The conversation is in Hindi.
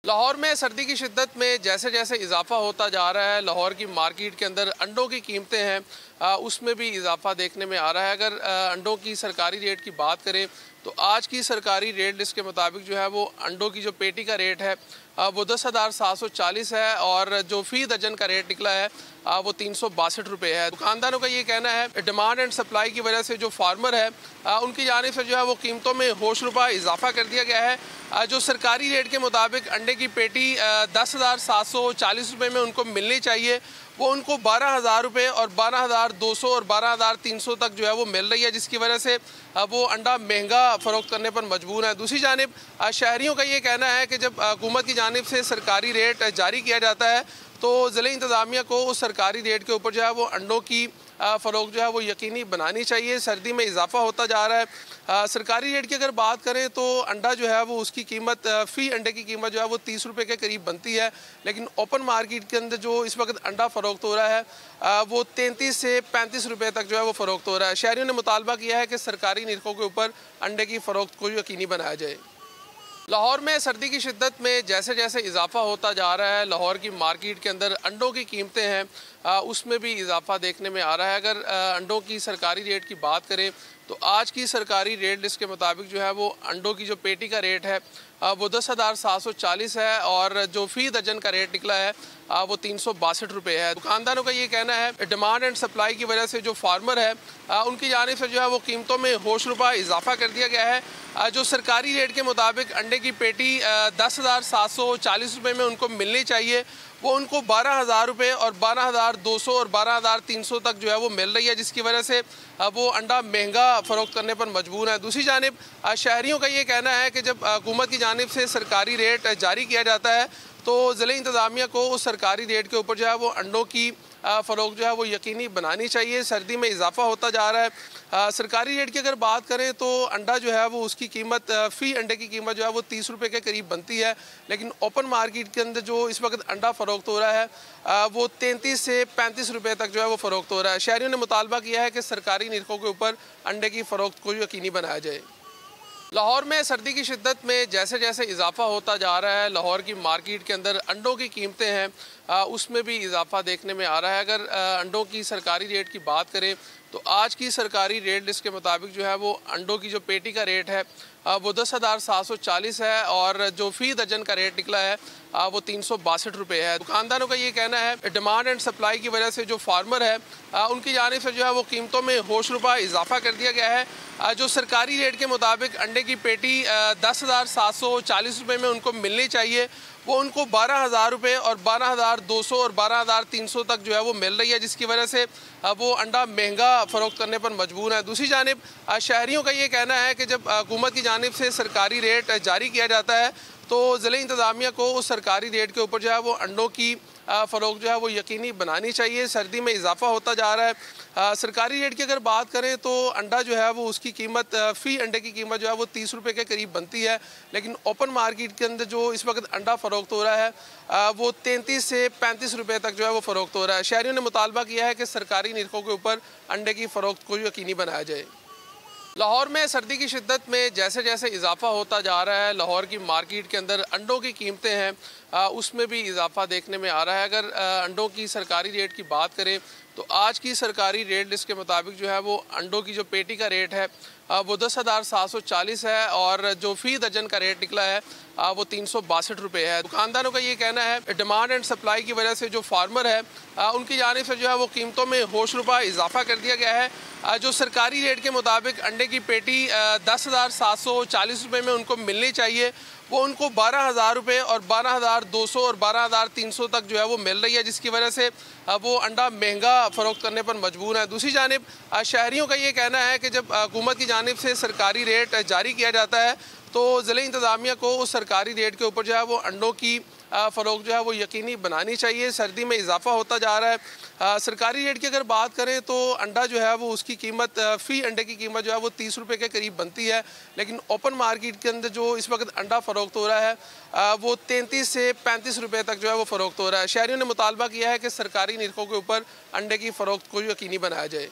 लाहौर में सर्दी की शिद्दत में जैसे जैसे इजाफा होता जा रहा है, लाहौर की मार्केट के अंदर अंडों की कीमतें हैं उसमें भी इजाफा देखने में आ रहा है। अगर अंडों की सरकारी रेट की बात करें तो आज की सरकारी रेट लिस्ट के मुताबिक जो है वो अंडों की जो पेटी का रेट है वो 10,740 है और जो फ़ी दर्जन का रेट निकला है वो 362 रुपये है। दुकानदारों का ये कहना है डिमांड एंड सप्लाई की वजह से जो फार्मर है उनकी जानिब से जो है वो कीमतों में होश रुपा इजाफा कर दिया गया है। जो सरकारी रेट के मुताबिक अंडे की पेटी 10,740 रुपये में उनको मिलनी चाहिए, वो उनको 12,000 रुपये और 12,200 और 12,300 तक जो है वो मिल रही है, जिसकी वजह से वो अंडा महंगा फ़रोख्त करने पर मजबूर है। दूसरी जानिब शहरियों का ये कहना है कि जब हुकूमत की जानिब से सरकारी रेट जारी किया जाता है तो ज़िले इंतज़ामिया को उस सरकारी रेट के ऊपर जो है वो अंडों की फ़रोख्त जो है वो यकीनी बनानी चाहिए। सर्दी में इजाफा होता जा रहा है। सरकारी रेट की अगर बात करें तो अंडा जो है वो उसकी कीमत फ़ी अंडे की कीमत जो है वो 30 रुपये के करीब बनती है, लेकिन ओपन मार्केट के अंदर जो इस वक्त अंडा फ़रोख्त हो रहा है वो 33 से 35 रुपये तक जो है वो फ़रोख्त हो रहा है। शहरियों ने मुतालबा किया है कि सरकारी निरखों के ऊपर अंडे की फ़रोख्त को यकीनी बनाया जाए। लाहौर में सर्दी की शिद्दत में जैसे जैसे इजाफा होता जा रहा है, लाहौर की मार्केट के अंदर अंडों की कीमतें हैं उसमें भी इजाफा देखने में आ रहा है। अगर अंडों की सरकारी रेट की बात करें तो आज की सरकारी रेट लिस्ट के मुताबिक जो है वो अंडों की जो पेटी का रेट है वो 10,740 है और जो फ़ी दर्जन का रेट निकला है वो 362 रुपये है। दुकानदारों का ये कहना है डिमांड एंड सप्लाई की वजह से जो फार्मर है उनकी जानिब से जो है वो कीमतों में होश रुपा इजाफा कर दिया गया है। जो सरकारी रेट के मुताबिक अंडे की पेटी 10,740 रुपये में उनको मिलनी चाहिए, वो उनको 12,000 रुपये और 12,200 और 12,300 तक जो है वो मिल रही है, जिसकी वजह से वो अंडा महंगा फ़रोख्त करने पर मजबूर है। दूसरी जानिब शहरियों का ये कहना है कि जब हुकूमत की जानिब से सरकारी रेट जारी किया जाता है तो ज़िले इंतज़ामिया को उस सरकारी रेट के ऊपर जो है वो अंडों की फ़रोख्त जो है वो यकीनी बनानी चाहिए। सर्दी में इजाफा होता जा रहा है। सरकारी रेट की अगर बात करें तो अंडा जो है वो उसकी कीमत फ़ी अंडे की कीमत जो है वो 30 रुपये के करीब बनती है, लेकिन ओपन मार्केट के अंदर जो इस वक्त अंडा फ़रोख्त हो रहा है वो 33 से 35 रुपये तक जो है वो फ़रोख्त हो रहा है। शहरियों ने मुतालबा किया है कि सरकारी निरखों के ऊपर अंडे की फ़रोख्त को यकीनी बनाया जाए। लाहौर में सर्दी की शिद्दत में जैसे जैसे इजाफा होता जा रहा है, लाहौर की मार्केट के अंदर अंडों की कीमतें हैं उसमें भी इजाफा देखने में आ रहा है। अगर अंडों की सरकारी रेट की बात करें तो आज की सरकारी रेट लिस्ट के मुताबिक जो है वो अंडों की जो पेटी का रेट है वो 10,740 है और जो फ़ी दर्जन का रेट निकला है वो 362 रुपये है। दुकानदारों का ये कहना है डिमांड एंड सप्लाई की वजह से जो फार्मर है उनकी जानिब से जो है वो कीमतों में होश रुपा इजाफा कर दिया गया है। जो सरकारी रेट के मुताबिक अंडे की पेटी 10,740 रुपये में उनको मिलनी चाहिए, वो उनको 12,000 रुपये और 12,200 और 12,300 तक जो है वो मिल रही है, जिसकी वजह से वो अंडा महंगा फ़रोख्त करने पर मजबूर है। दूसरी जानिब शहरियों का ये कहना है कि जब हुकूमत की जानिब से सरकारी रेट जारी किया जाता है तो ज़िले इंतज़ामिया को उस सरकारी रेट के ऊपर जो है वो अंडों की फ़रोख्त जो है वो यकीनी बनानी चाहिए। सर्दी में इजाफा होता जा रहा है। सरकारी रेट की अगर बात करें तो अंडा जो है वो उसकी कीमत फ़ी अंडे की कीमत जो है वो 30 रुपये के करीब बनती है, लेकिन ओपन मार्केट के अंदर जो इस वक्त अंडा फ़रोख्त हो रहा है वो 33 से 35 रुपये तक जो है वो फ़रोख्त हो रहा है। शहरियों ने मुतालबा किया है कि सरकारी निरखों के ऊपर अंडे की फ़रोख्त को यकीनी बनाया जाए। लाहौर में सर्दी की शिद्दत में जैसे जैसे इजाफा होता जा रहा है, लाहौर की मार्केट के अंदर अंडों की कीमतें हैं उसमें भी इजाफा देखने में आ रहा है। अगर अंडों की सरकारी रेट की बात करें तो आज की सरकारी रेट लिस्ट के मुताबिक जो है वो अंडों की जो पेटी का रेट है वो 10,740 है और जो फ़ी दर्जन का रेट निकला है वो 362 रुपये है। दुकानदारों का ये कहना है डिमांड एंड सप्लाई की वजह से जो फार्मर है उनकी जानिब से जो है वो कीमतों में होश रुपा इजाफा कर दिया गया है। जो सरकारी रेट के मुताबिक अंडे की पेटी 10,740 रुपये में उनको मिलनी चाहिए, वो उनको 12,000 रुपये और 12,200 और 12,300 तक जो है वो मिल रही है, जिसकी वजह से वो अंडा महंगा फ़रोख्त करने पर मजबूर है। दूसरी जानिब शहरियों का ये कहना है कि जब हुकूमत की जानिब से सरकारी रेट जारी किया जाता है तो ज़िले इंतज़ामिया को उस सरकारी रेट के ऊपर जो है वो अंडों की फ़रोख्त जो है वो यकीनी बनानी चाहिए। सर्दी में इजाफा होता जा रहा है। सरकारी रेट की अगर बात करें तो अंडा जो है वो उसकी कीमत फ़ी अंडे की कीमत जो है वो 30 रुपये के करीब बनती है, लेकिन ओपन मार्केट के अंदर जो इस वक्त अंडा फ़रोख्त हो रहा है वो 33 से 35 रुपये तक जो है वो फ़रोख्त हो रहा है। शहरियों ने मुतालबा किया है कि सरकारी निरखों के ऊपर अंडे की फ़रोख्त को यकीनी बनाया जाए।